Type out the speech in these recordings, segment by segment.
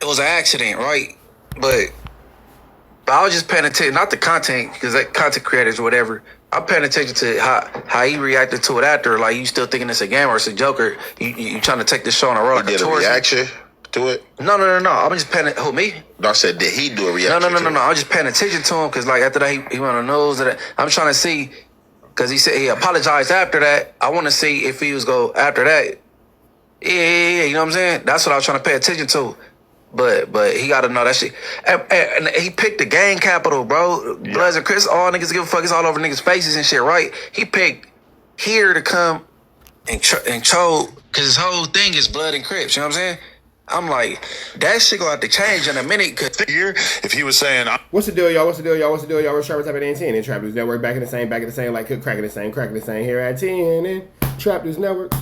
it was an accident, right? But I was just paying attention, not the content, because that content creators or whatever. I'm paying attention to how he reacted to it after. Like, you still thinking it's a game or it's a joke, or you trying to take this show on a roll like a tour? Reaction to it? No. I'm just paying it. Who, me? No, I said, did he do a reaction? No. I'm just paying attention to him because, like, after that, he went on the news. I'm trying to see, because he said he apologized after that. I want to see if he was go after that. Yeah, you know what I'm saying? That's what I was trying to pay attention to. But he got to know that shit. And he picked the gang capital, bro. Yeah. Bloods and Crips, all niggas give a fuck. It's all over niggas' faces and shit, right? He picked here to come and chose, because his whole thing is Blood and Crips, you know what I'm saying? I'm like, that shit gonna have to change in a minute. Cause here, if he was saying, what's the deal, y'all? We're Trap Type at 10 and Trap News Network, back in the same, like cracking the same here at 10 and Trap News Network.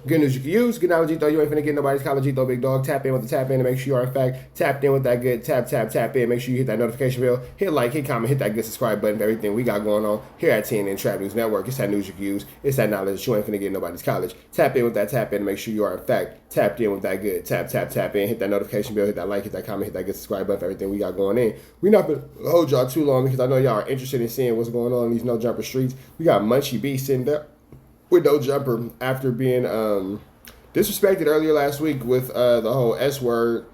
Good news you can use. Good knowledge, though. You ain't finna get nobody's college, though, big dog. Tap in with the tap in to make sure you are, in fact, tapped in with that good tap in. Make sure you hit that notification bell. Hit like, hit comment, hit that good subscribe button for everything we got going on here at 10 and Trap News Network. It's that news you can use. It's that knowledge that you ain't finna get nobody's college. Tap in with that tap in to make sure you are, in fact, tapped in with that good tap in. Hit that notification bell, hit that like, hit that comment, hit that good subscribe button for everything we got going in. We're not gonna hold y'all too long because I know y'all are interested in seeing what's going on in these no jumper streets. We got Munchy B sitting there with no jumper after being disrespected earlier last week with the whole S word,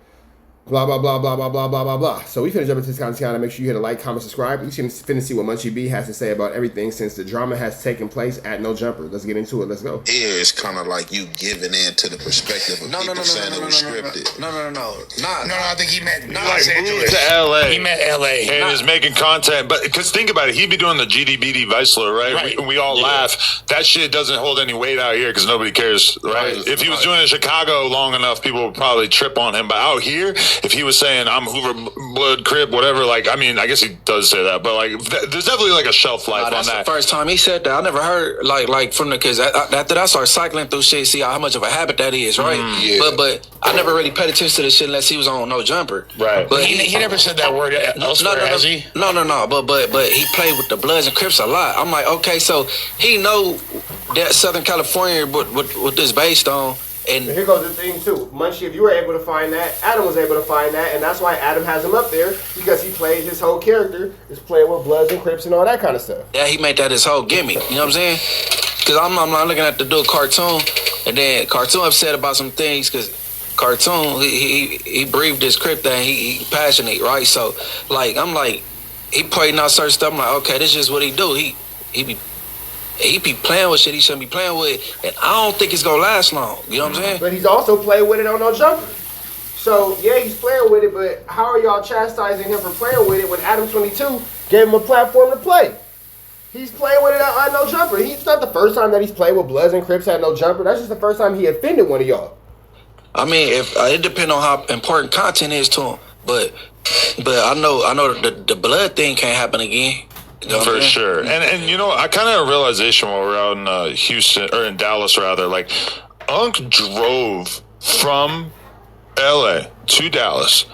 blah, blah, blah, blah, blah, blah, blah, blah, blah. So we finna jump into this content. Make sure you hit a like, comment, subscribe. We finna see what Munchy B has to say about everything since the drama has taken place at No Jumper. Let's get into it. Let's go. Here it's kind of like you giving in to the perspective of people saying it was scripted. No. I think he meant Los Angeles. To LA. He meant LA. And is making content. But because think about it, he'd be doing the GDBD vice slur, right? We all laugh. That shit doesn't hold any weight out here because nobody cares, right? If he was doing it in Chicago long enough, people would probably trip on him. But out here, if he was saying, I'm Hoover Blood Crip, whatever, like, I mean, I guess he does say that, but like, there's definitely like a shelf life on that. That's the first time he said that. I never heard like from the kids. After that, I started cycling through shit, see how much of a habit that is, right? But I never really paid attention to this shit unless he was on No Jumper. Right. But he never said that word elsewhere, has he? No. But he played with the Bloods and Crips a lot. I'm like, okay, so he know that Southern California, what this based on. And here goes the thing too, Munchy, if you were able to find that, Adam was able to find that, and that's why Adam has him up there, because he played his whole character, is playing with Bloods and Crips and all that kind of stuff. Yeah, he made that his whole gimmick, you know what I'm saying? Because I'm looking at the dude Cartoon, and then Cartoon upset about some things, because Cartoon, he breathed this Crip thing, he passionate, right? So, like, I'm like, he playing out certain stuff, I'm like, okay, this is what he do, he be playing with shit he shouldn't be playing with, and I don't think it's gonna last long. You know what I'm saying? But he's also playing with it on No Jumper. So yeah, he's playing with it, but how are y'all chastising him for playing with it when Adam 22 gave him a platform to play? He's playing with it on No Jumper. It's not the first time that he's played with Bloods and Crips at No Jumper. That's just the first time he offended one of y'all. I mean, if it depends on how important content is to him, but I know the blood thing can't happen again. For sure. And you know, I kind of had a realization while we were out in Houston, or in Dallas rather, like, Unc drove from LA to Dallas.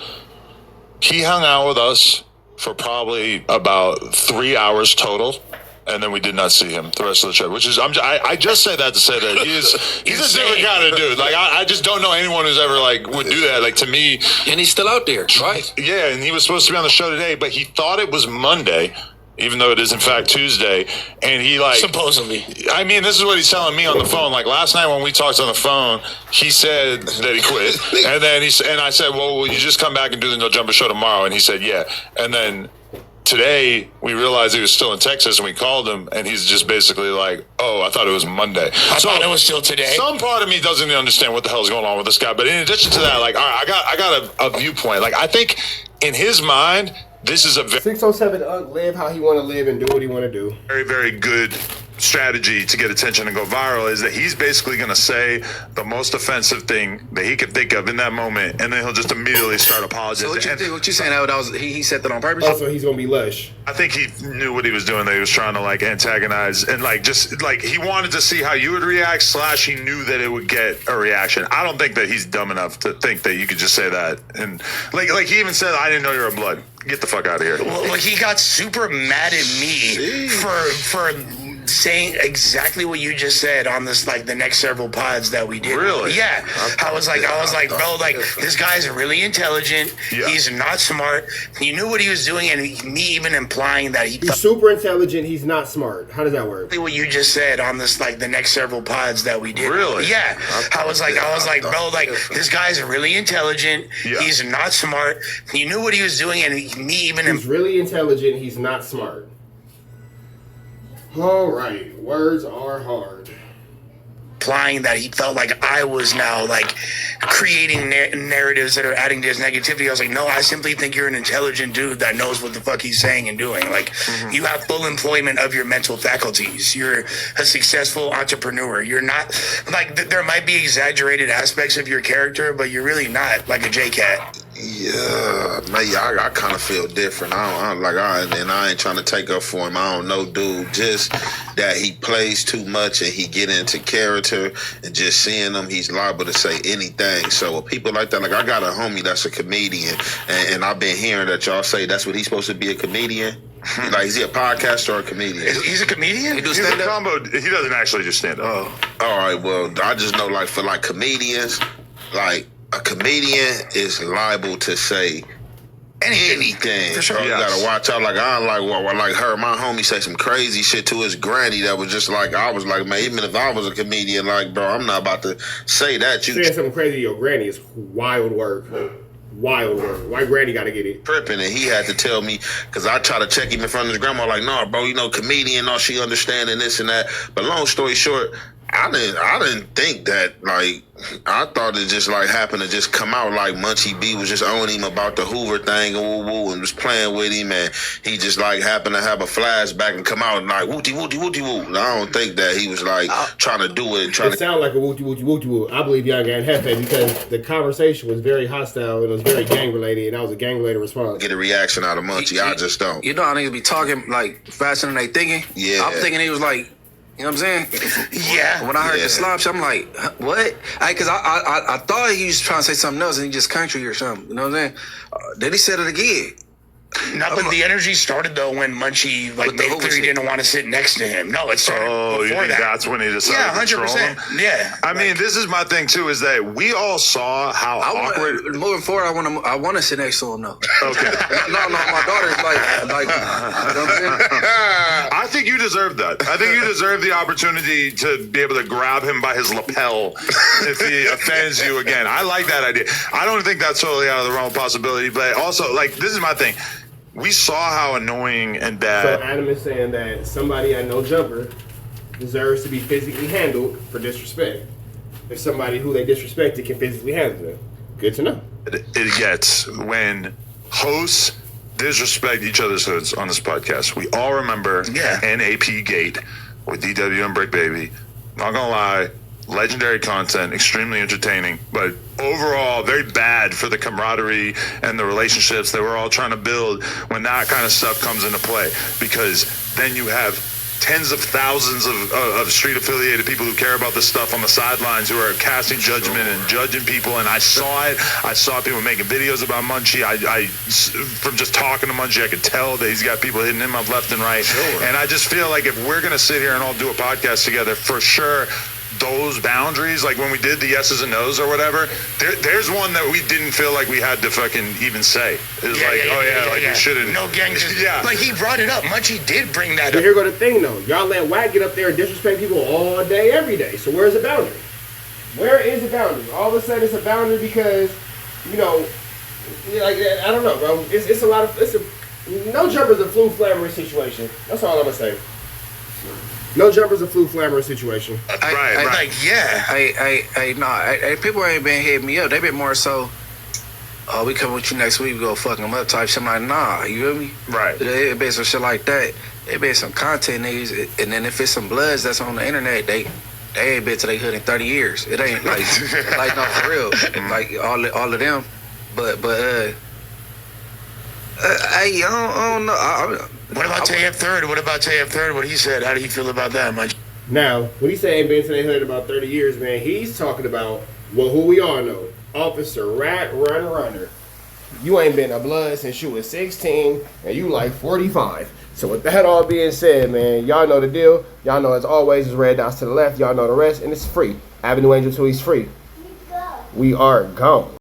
He hung out with us for probably about 3 hours total, and then we did not see him the rest of the trip, which is, I just say that to say that he's a different kind of dude. Like, I just don't know anyone who's ever, like, would do that. Like, to me. And he's still out there, right? Yeah, and he was supposed to be on the show today, but he thought it was Monday, even though it is in fact Tuesday, and he like supposedly. I mean, this is what he's telling me on the phone. Like last night when we talked on the phone, he said that he quit, and then I said, "Well, will you just come back and do the No Jumper show tomorrow?" And he said, "Yeah." And then today we realized he was still in Texas, and we called him, and he's just basically like, "Oh, I thought it was Monday." I thought it was still today. Some part of me doesn't understand what the hell's going on with this guy, but in addition to that, like, all right, I got a viewpoint. Like, I think in his mind, this is a 607 Unc live how he want to live and do what he want to do. Very, very good strategy to get attention and go viral is that he's basically going to say the most offensive thing that he could think of in that moment, and then he'll just immediately start apologizing. So what you saying? That was he said that on purpose? Also, he's going to be lush. I think he knew what he was doing. That he was trying to like antagonize and like just like he wanted to see how you would react. / he knew that it would get a reaction. I don't think that he's dumb enough to think that you could just say that. And like he even said, "I didn't know you were a Blood. Get the fuck out of here." Well, he got super mad at me for saying exactly what you just said on this, like the next several pods that we did. Really? Yeah. I was like, bro, like this guy's really intelligent. Yeah. He's not smart. He knew what he was doing, and me even implying that he He's super intelligent. He's not smart. How does that work? what you just said on this, like the next several pods that we did. Really? Yeah. I was like, bro, like this guy's really intelligent. Yeah. He's not smart. He knew what he was doing, and me even He's really intelligent. He's not smart. All right. Words are hard. implying that he felt like I was now like creating narratives that are adding to his negativity. I was like, no, I simply think you're an intelligent dude that knows what the fuck he's saying and doing. Like, you have full employment of your mental faculties. You're a successful entrepreneur. You're not like there might be exaggerated aspects of your character, but you're really not like a J-Cat. Yeah, maybe I kind of feel different. I ain't trying to take up for him. I don't know, dude. Just that he plays too much and he get into character, and just seeing him, he's liable to say anything. So with people like that, like I got a homie that's a comedian, and I've been hearing that y'all say that's what he's supposed to be, a comedian. Like, is he a podcaster or a comedian? He's a comedian? He's a combo. He doesn't actually just stand up. Oh, all right. Well, I just know, like, for like comedians, like, a comedian is liable to say anything. For sure. You gotta watch out. Like, I like heard my homie say some crazy shit to his granny that was just like, I was like, man, even if I was a comedian, like, bro, I'm not about to say that. You Saying something crazy to your granny is wild work. Wild work. Why granny gotta get it? tripping, and he had to tell me, because I try to check him in front of his grandma, like, no, bro, you know, comedian, all she understanding this and that. But long story short, I didn't think that, like, I thought it just like happened to just come out like Munchy B was just owning him about the Hoover thing and woo and was playing with him, and he just like happened to have a flashback and come out and like wooty wooty wooty woo. And I don't think that he was like trying to do it. It sounded like a wooty wooty wooty woo. I believe y'all got Hefe because the conversation was very hostile and it was very gang related, and that was a gang related response. get a reaction out of Munchy. I just don't. You know how niggas be talking like faster than they thinking? Yeah. I'm thinking he was like, you know what I'm saying? Yeah. When I heard Yeah. the slop shit, I'm like, huh, what? Because I thought he was trying to say something else and he just country or something. You know what I'm saying? Then he said it again. No, but the energy started though when Munchie like With the made it Hoover clear he shit. didn't want to sit next to him. No, it started Oh, you before think that. that's when he decided Yeah, to troll him? 100%. Yeah. I mean, this is my thing too, is that we all saw how awkward. Moving forward, I want to sit next to him though. Okay. no, my daughter's like, you know what I'm saying? I think you deserve that. I think you deserve the opportunity to be able to grab him by his lapel if he offends you again. I like that idea. I don't think that's totally out of the realm of possibility, but also, like, this is my thing. We saw how annoying and So bad. Adam is saying that somebody at No Jumper deserves to be physically handled for disrespect. If somebody who they disrespected can physically handle them. Good to know. It gets when hosts disrespect each other's hoods on this podcast. We all remember NAP Gate with DW and Brick Baby. Not gonna lie, legendary content, extremely entertaining, but overall very bad for the camaraderie and the relationships that we're all trying to build when that kind of stuff comes into play, because then you have tens of thousands of street affiliated people who care about this stuff on the sidelines who are casting judgment and judging people. And I saw it. I saw people making videos about Munchie. I from just talking to Munchie, I could tell that he's got people hitting him up left and right. Sure. And I just feel like if we're going to sit here and all do a podcast together, for sure, those boundaries, like when we did the yeses and nos or whatever, there's one that we didn't feel like we had to fucking even say. It was you shouldn't. No gang. Yeah. Like he brought it up. Munchie did bring that But up. here go the thing though. Y'all let Wack get up there and disrespect people all day, every day. So where's the boundary? Where is the boundary? All of a sudden it's a boundary because, you know, like, I don't know, bro. It's a lot of, No Jumper's a flu flammer situation. That's all I'm gonna say. No Jumper's a flu flammer situation. Right. Like, yeah. People ain't been hitting me up. They been more so, oh, we come with you next week, we go fuck them up type shit. I'm like, nah, you feel me? Right. It been some shit like that. It been some content niggas, and then if it's some bloods that's on the internet, they ain't been to their hood in 30 years. It ain't like, like no, for real. Like all of them. But I don't know. What about Tayeb Third? What about Tayeb Third? What he said? How do you feel about that, Munchie? Now, when he say ain't been to their hood about 30 years, man, he's talking about, well, who we all know. Officer Rat Runner. You ain't been a blood since you was 16 and you like 45. So with that all being said, man, y'all know the deal. Y'all know as always it's red dots to the left. Y'all know the rest, and it's free. Avenue Angel 2 is free. We are gone.